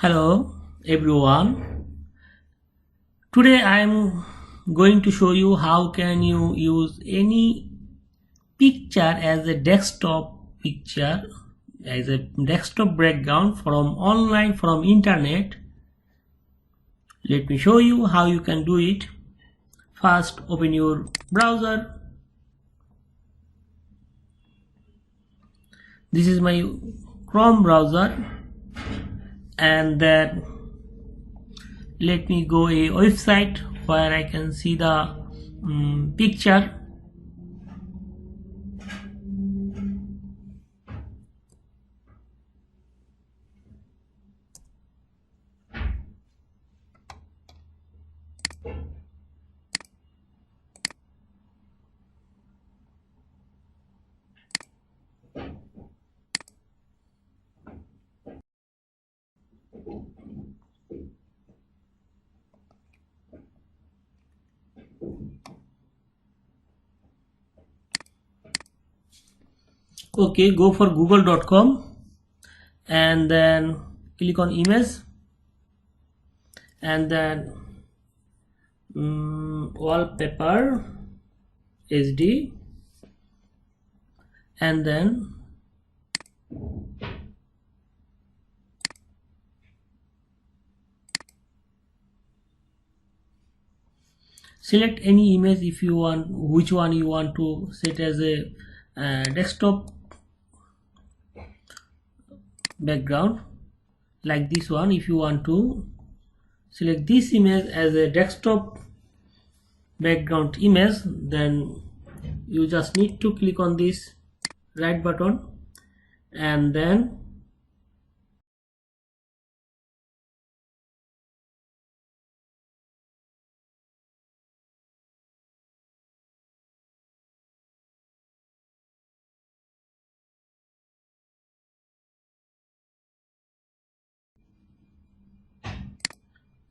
Hello everyone. Today I am going to show you how can you use any picture as a desktop picture, as a desktop background from online, from internet. Let me show you how you can do it. First, open your browser. This is my Chrome browser, and then let me go a website where I can see the picture. Okay, go for google.com and then click on image and then wallpaper HD, and then select any image if you want, which one you want to set as a desktop background. Like this one, if you want to select this image as a desktop background image, then you just need to click on this right button and then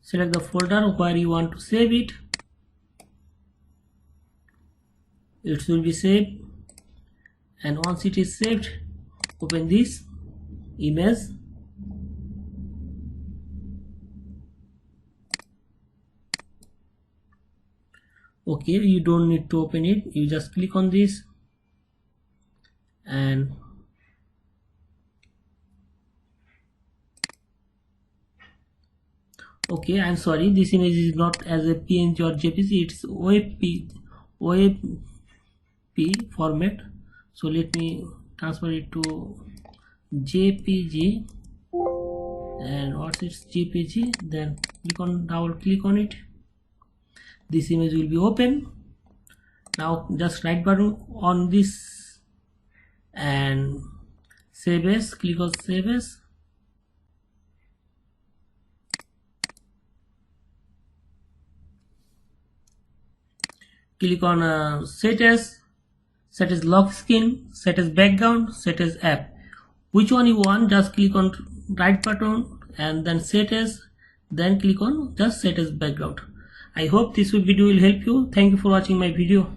select the folder where you want to save it. It will be saved, and once it is saved, open this image. Okay, you don't need to open it, you just click on this and okay, I'm sorry, this image is not as a PNG or JPG, it's WebP format. So let me transfer it to JPG, and once it's JPG, then double click on it. This image will be open. Now just right button on this and save as, click on save as. Click on set as lock screen, set as background, set as app. Which one you want, just click on right button and then set as, then click on just set as background. I hope this video will help you. Thank you for watching my video.